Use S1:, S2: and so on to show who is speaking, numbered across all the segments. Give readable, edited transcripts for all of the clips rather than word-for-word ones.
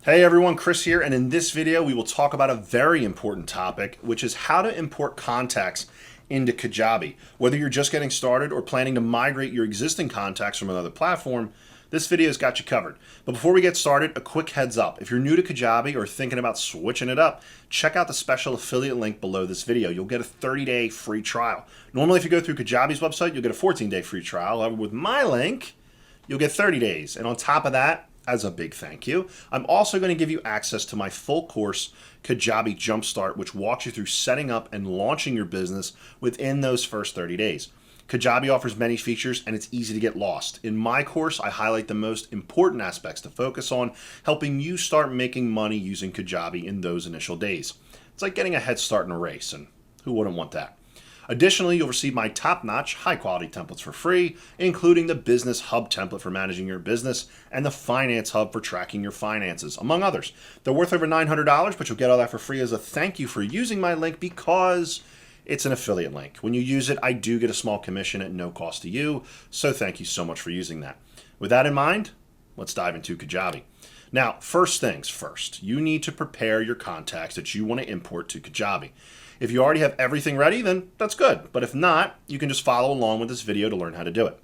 S1: Hey everyone, Chris here, and in this video we will talk about a very important topic, which is how to import contacts into Kajabi. Whether you're just getting started or planning to migrate your existing contacts from another platform, this video's got you covered. But before we get started, a quick heads up. If you're new to Kajabi or thinking about switching it up, check out the special affiliate link below this video. You'll get a 30-day free trial. Normally if you go through Kajabi's website, you'll get a 14-day free trial. However, with my link, you'll get 30 days. And on top of that, as a big thank you, I'm also going to give you access to my full course, Kajabi Jumpstart, which walks you through setting up and launching your business within those first 30 days. Kajabi offers many features and it's easy to get lost. In my course, I highlight the most important aspects to focus on, helping you start making money using Kajabi in those initial days. It's like getting a head start in a race, and who wouldn't want that? Additionally, you'll receive my top-notch, high-quality templates for free, including the Business Hub template for managing your business and the Finance Hub for tracking your finances, among others. They're worth over $900, but you'll get all that for free as a thank you for using my link because it's an affiliate link. When you use it, I do get a small commission at no cost to you, so thank you so much for using that. With that in mind, let's dive into Kajabi. Now, first things first, you need to prepare your contacts that you want to import to Kajabi. If you already have everything ready, then that's good. But if not, you can just follow along with this video to learn how to do it.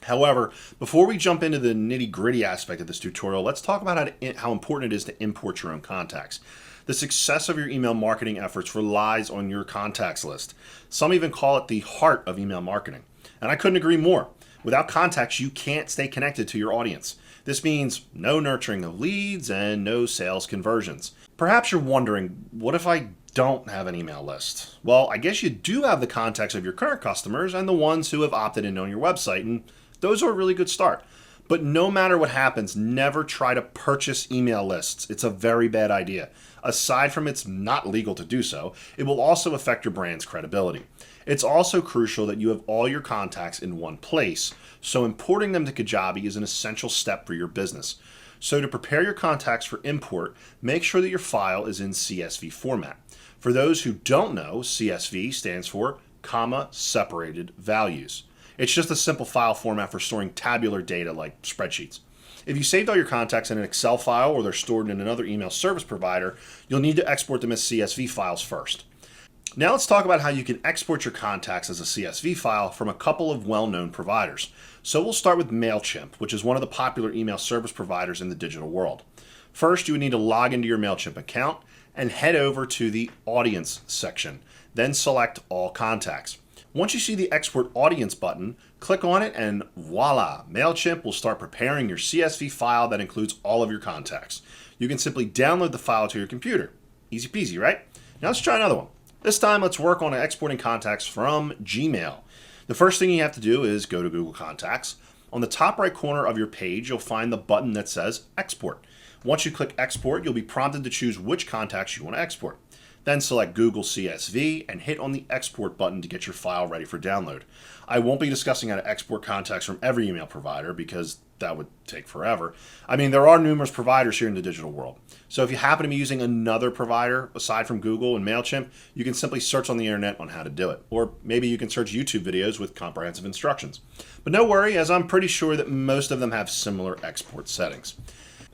S1: However, before we jump into the nitty-gritty aspect of this tutorial, let's talk about how important it is to import your own contacts. The success of your email marketing efforts relies on your contacts list. Some even call it the heart of email marketing. And I couldn't agree more. Without contacts, you can't stay connected to your audience. This means no nurturing of leads and no sales conversions. Perhaps you're wondering, what if I don't have an email list? Well, I guess you do have the contacts of your current customers and the ones who have opted in on your website, and those are a really good start. But no matter what happens, never try to purchase email lists. It's a very bad idea. Aside from it's not legal to do so, it will also affect your brand's credibility. It's also crucial that you have all your contacts in one place, so importing them to Kajabi is an essential step for your business. So to prepare your contacts for import, make sure that your file is in CSV format. For those who don't know, CSV stands for comma separated values. It's just a simple file format for storing tabular data like spreadsheets. If you saved all your contacts in an Excel file or they're stored in another email service provider, you'll need to export them as CSV files first. Now let's talk about how you can export your contacts as a CSV file from a couple of well-known providers. So we'll start with MailChimp, which is one of the popular email service providers in the digital world. First, you would need to log into your MailChimp account and head over to the Audience section. Then select All Contacts. Once you see the Export Audience button, click on it and voila, MailChimp will start preparing your CSV file that includes all of your contacts. You can simply download the file to your computer. Easy peasy, right? Now let's try another one. This time, let's work on exporting contacts from Gmail. The first thing you have to do is go to Google Contacts. On the top right corner of your page, you'll find the button that says Export. Once you click Export, you'll be prompted to choose which contacts you want to export. Then select Google CSV and hit on the Export button to get your file ready for download. I won't be discussing how to export contacts from every email provider because that would take forever. I mean, there are numerous providers here in the digital world. So if you happen to be using another provider aside from Google and MailChimp, you can simply search on the internet on how to do it. Or maybe you can search YouTube videos with comprehensive instructions. But no worry, as I'm pretty sure that most of them have similar export settings.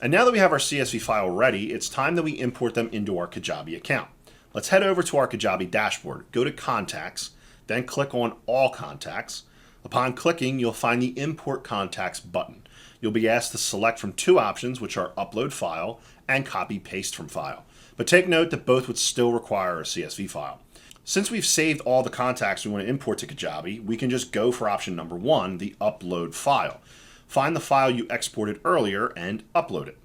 S1: And now that we have our CSV file ready, it's time that we import them into our Kajabi account. Let's head over to our Kajabi dashboard, go to Contacts, then click on All Contacts. Upon clicking, you'll find the Import Contacts button. You'll be asked to select from two options, which are Upload File and Copy Paste from File. But take note that both would still require a CSV file. Since we've saved all the contacts we want to import to Kajabi, we can just go for option number one, the Upload File. Find the file you exported earlier and upload it.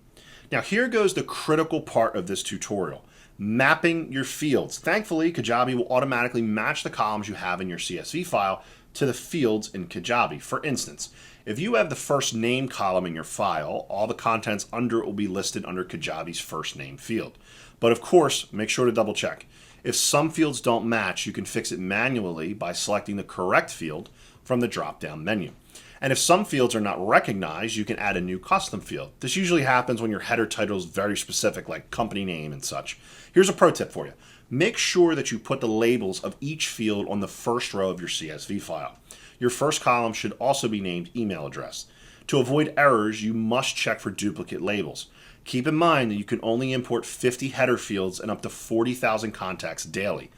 S1: Now here goes the critical part of this tutorial. Mapping your fields. Thankfully, Kajabi will automatically match the columns you have in your CSV file to the fields in Kajabi. For instance, if you have the first name column in your file, all the contents under it will be listed under Kajabi's first name field. But of course, make sure to double check. If some fields don't match, you can fix it manually by selecting the correct field from the drop-down menu. And if some fields are not recognized, you can add a new custom field. This usually happens when your header title is very specific, like company name and such. Here's a pro tip for you. Make sure that you put the labels of each field on the first row of your CSV file. Your first column should also be named email address. To avoid errors, you must check for duplicate labels. Keep in mind that you can only import 50 header fields and up to 40,000 contacts daily.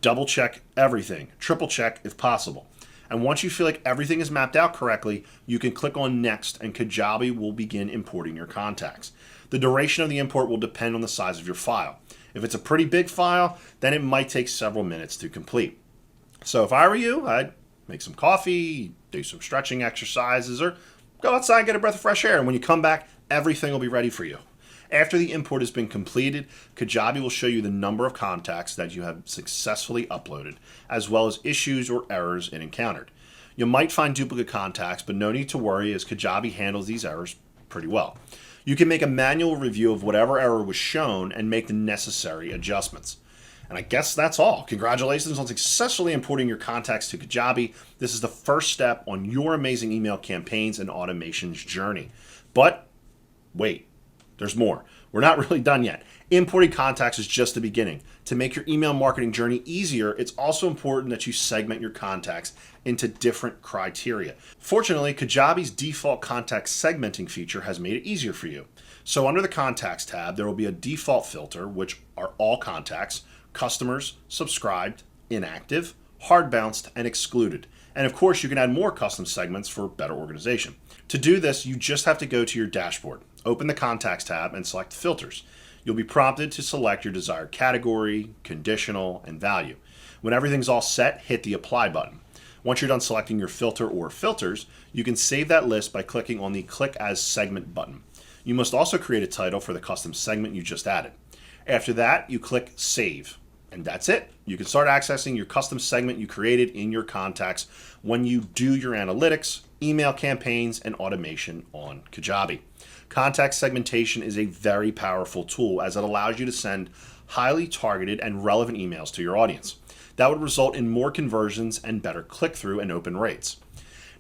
S1: Double check everything, triple check if possible. And once you feel like everything is mapped out correctly, you can click on Next and Kajabi will begin importing your contacts. The duration of the import will depend on the size of your file. If it's a pretty big file, then it might take several minutes to complete. So if I were you, I'd make some coffee, do some stretching exercises, or go outside and get a breath of fresh air. And when you come back, everything will be ready for you. After the import has been completed, Kajabi will show you the number of contacts that you have successfully uploaded, as well as issues or errors it encountered. You might find duplicate contacts, but no need to worry as Kajabi handles these errors pretty well. You can make a manual review of whatever error was shown and make the necessary adjustments. And I guess that's all. Congratulations on successfully importing your contacts to Kajabi. This is the first step on your amazing email campaigns and automations journey. But wait. There's more. We're not really done yet. Importing contacts is just the beginning. To make your email marketing journey easier, it's also important that you segment your contacts into different criteria. Fortunately, Kajabi's default contact segmenting feature has made it easier for you. So under the Contacts tab, there will be a default filter, which are all contacts, customers, subscribed, inactive, hard bounced, and excluded. And of course, you can add more custom segments for better organization. To do this, you just have to go to your dashboard, open the Contacts tab, and select Filters. You'll be prompted to select your desired category, conditional, and value. When everything's all set, hit the Apply button. Once you're done selecting your filter or filters, you can save that list by clicking on the Click as Segment button. You must also create a title for the custom segment you just added. After that, you click Save. And that's it. You can start accessing your custom segment you created in your contacts when you do your analytics, email campaigns, and automation on Kajabi. Contact segmentation is a very powerful tool as it allows you to send highly targeted and relevant emails to your audience. That would result in more conversions and better click-through and open rates.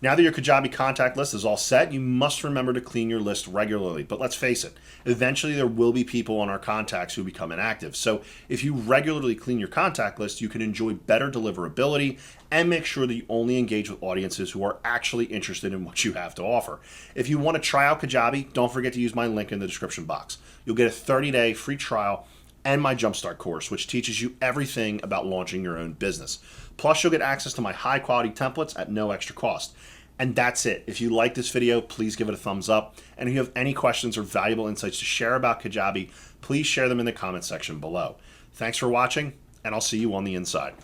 S1: Now that your Kajabi contact list is all set, you must remember to clean your list regularly. But let's face it, eventually there will be people on our contacts who become inactive. So if you regularly clean your contact list, you can enjoy better deliverability and make sure that you only engage with audiences who are actually interested in what you have to offer. If you want to try out Kajabi, don't forget to use my link in the description box. You'll get a 30-day free trial and my Jumpstart course, which teaches you everything about launching your own business. Plus, you'll get access to my high-quality templates at no extra cost. And that's it. If you like this video, please give it a thumbs up. And if you have any questions or valuable insights to share about Kajabi, please share them in the comment section below. Thanks for watching, and I'll see you on the inside.